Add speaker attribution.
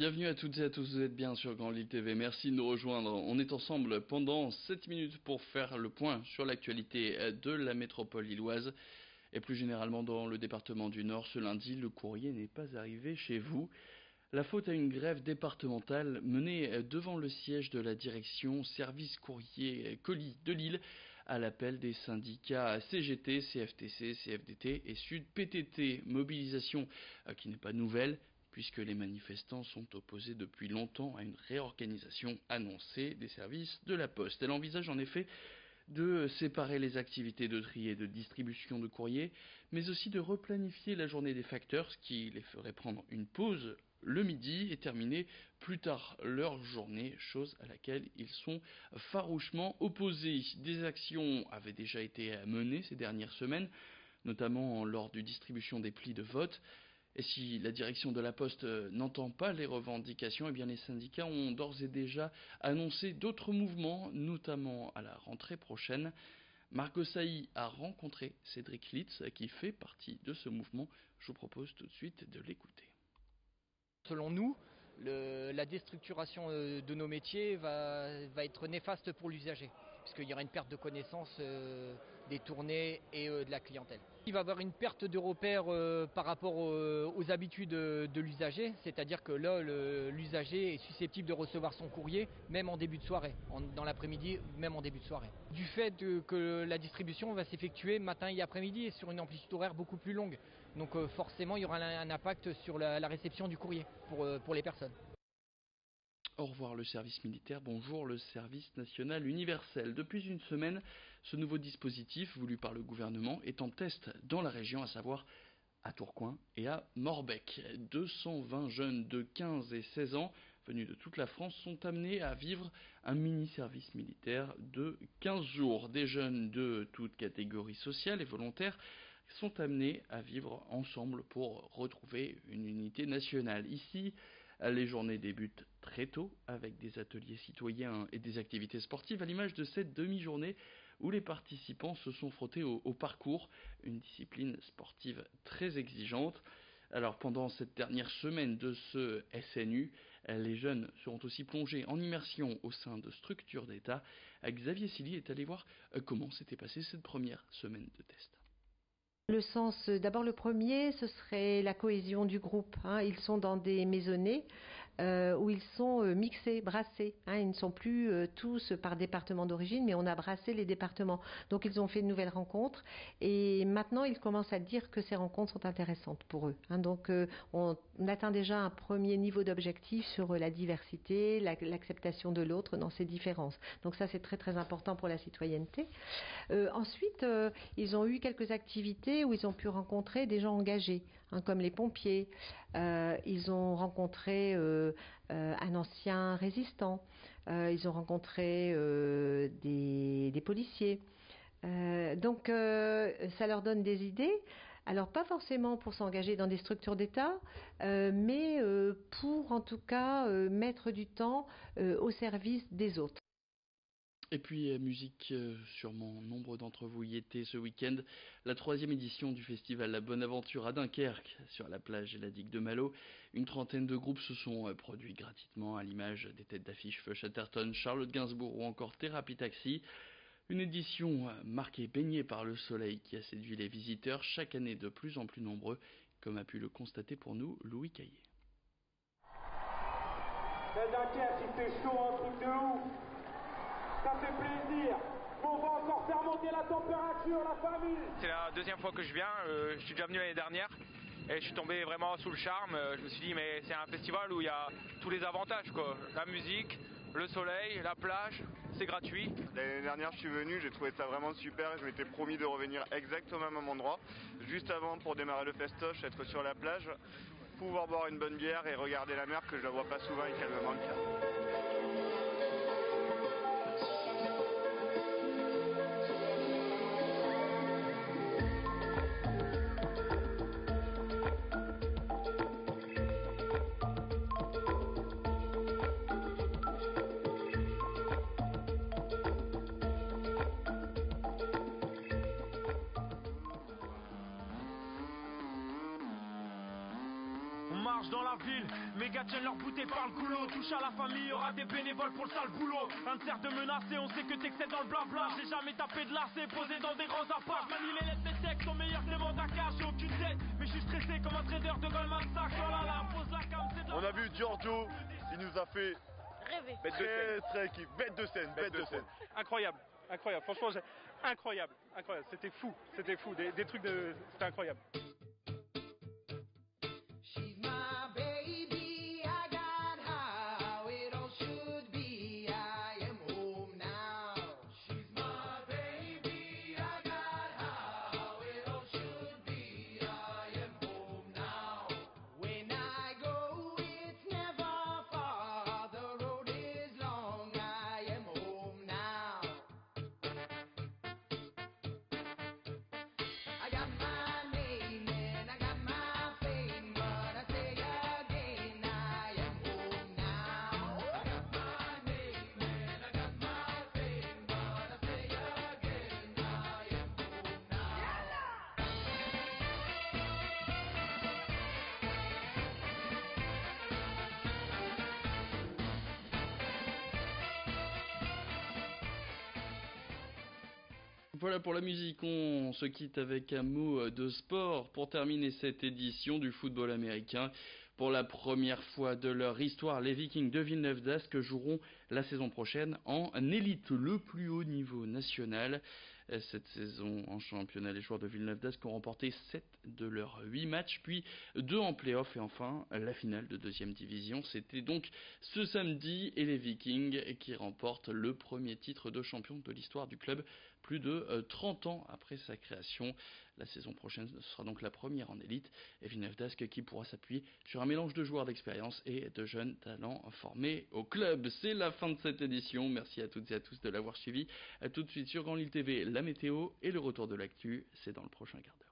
Speaker 1: Bienvenue à toutes et à tous, vous êtes bien sur Grand Lille TV, merci de nous rejoindre. On est ensemble pendant 7 minutes pour faire le point sur l'actualité de la métropole lilloise et plus généralement dans le département du Nord. Ce lundi, le courrier n'est pas arrivé chez vous. La faute à une grève départementale menée devant le siège de la direction service courrier colis de Lille à l'appel des syndicats CGT, CFTC, CFDT et Sud PTT. Mobilisation qui n'est pas nouvelle, puisque les manifestants sont opposés depuis longtemps à une réorganisation annoncée des services de la Poste. Elle envisage en effet de séparer les activités de tri et de distribution de courrier, mais aussi de replanifier la journée des facteurs, ce qui les ferait prendre une pause le midi et terminer plus tard leur journée, chose à laquelle ils sont farouchement opposés. Des actions avaient déjà été menées ces dernières semaines, notamment lors de distribution des plis de vote. Et si la direction de la Poste n'entend pas les revendications, eh bien les syndicats ont d'ores et déjà annoncé d'autres mouvements, notamment à la rentrée prochaine. Margot Sailly a rencontré Cédric Litz, qui fait partie de ce mouvement. Je vous propose tout de suite de l'écouter.
Speaker 2: Selon nous, la déstructuration de nos métiers va être néfaste pour l'usager, puisqu'il y aura une perte de connaissances des tournées et de la clientèle. Il va y avoir une perte de repères par rapport aux habitudes de l'usager, c'est-à-dire que là, l'usager est susceptible de recevoir son courrier, même en début de soirée, dans l'après-midi, même en début de soirée. Du fait que la distribution va s'effectuer matin et après-midi et sur une amplitude horaire beaucoup plus longue. Donc forcément, il y aura un impact sur la réception du courrier pour les personnes.
Speaker 1: Au revoir le service militaire, bonjour le service national universel. Depuis une semaine, ce nouveau dispositif voulu par le gouvernement est en test dans la région, à savoir à Tourcoing et à Morbec. 220 jeunes de 15 et 16 ans venus de toute la France sont amenés à vivre un mini-service militaire de 15 jours. Des jeunes de toutes catégories sociales et volontaires sont amenés à vivre ensemble pour retrouver une unité nationale. Ici, les journées débutent très tôt avec des ateliers citoyens et des activités sportives à l'image de cette demi-journée où les participants se sont frottés au parcours, une discipline sportive très exigeante. Alors pendant cette dernière semaine de ce SNU, les jeunes seront aussi plongés en immersion au sein de structures d'État. Xavier Silly est allé voir comment s'était passée cette première semaine de test.
Speaker 3: Le sens, d'abord le premier, ce serait la cohésion du groupe. Ils sont dans des maisonnées où ils sont mixés, brassés. Ils ne sont plus tous par département d'origine, mais on a brassé les départements. Donc ils ont fait de nouvelles rencontres et maintenant ils commencent à dire que ces rencontres sont intéressantes pour eux. Donc on atteint déjà un premier niveau d'objectif sur la diversité, l'acceptation de l'autre dans ses différences. Donc ça c'est très très important pour la citoyenneté. Ensuite, ils ont eu quelques activités où ils ont pu rencontrer des gens engagés, comme les pompiers. Ils ont rencontré un ancien résistant. Ils ont rencontré des policiers. Donc ça leur donne des idées. Alors pas forcément pour s'engager dans des structures d'État, mais pour en tout cas mettre du temps au service des autres.
Speaker 1: Et puis musique, sûrement nombre d'entre vous y étaient ce week-end, la 3e édition du festival La Bonne Aventure à Dunkerque, sur la plage et la digue de Malo. Une trentaine de groupes se sont produits gratuitement à l'image des têtes d'affiche Feu Chatterton, Charlotte Gainsbourg ou encore Thérapie Taxi. Une édition marquée, baignée par le soleil qui a séduit les visiteurs, chaque année de plus en plus nombreux, comme a pu le constater pour nous Louis Caillé.
Speaker 4: Dunkerque, il fait chaud, un truc de ouf. Ça fait plaisir. On va encore faire monter la température, la famille.
Speaker 5: C'est la deuxième fois que je viens. Je suis déjà venu l'année dernière et je suis tombé vraiment sous le charme. Je me suis dit mais c'est un festival où il y a tous les avantages quoi. La musique, le soleil, la plage, c'est gratuit.
Speaker 6: L'année dernière je suis venu, j'ai trouvé ça vraiment super. Je m'étais promis de revenir exactement au même endroit. Juste avant pour démarrer le festoche, être sur la plage, pouvoir boire une bonne bière et regarder la mer que je la vois pas souvent et qu'elle me manque.
Speaker 4: Dans la ville, méga gars tiennent leur bouteille par le goulot. Touche à la famille, y aura des bénévoles pour le sale boulot. Un de de menacer, on sait que t'excelles dans le blabla. J'ai jamais tapé de lacet, posé dans des grands apparts. Manie les lettres, mes textes sont meilleurs que les mandats cash. J'ai aucune tête, mais je suis stressé comme un trader de Goldman Sachs. Oh là là, pose la cam, c'est de la...
Speaker 6: On a vu Giorgio, il nous a fait
Speaker 7: rêver.
Speaker 6: Très kiff, bête de scène.
Speaker 8: Incroyable, franchement incroyable, c'était fou, des trucs de... c'était incroyable.
Speaker 1: Voilà pour la musique, on se quitte avec un mot de sport pour terminer cette édition du football américain. Pour la première fois de leur histoire, les Vikings de Villeneuve d'Ascq joueront la saison prochaine en élite, le plus haut niveau national. Cette saison en championnat, les joueurs de Villeneuve d'Ascq ont remporté 7 de leurs 8 matchs, puis 2 en play-off et enfin la finale de deuxième division. C'était donc ce samedi et les Vikings qui remportent le premier titre de champion de l'histoire du club, plus de 30 ans après sa création. La saison prochaine sera donc la première en élite et Villeneuve d'Ascq qui pourra s'appuyer sur un mélange de joueurs d'expérience et de jeunes talents formés au club. C'est la fin de cette édition. Merci à toutes et à tous de l'avoir suivi. À tout de suite sur Grand Lille TV, la météo et le retour de l'actu. C'est dans le prochain quart d'heure.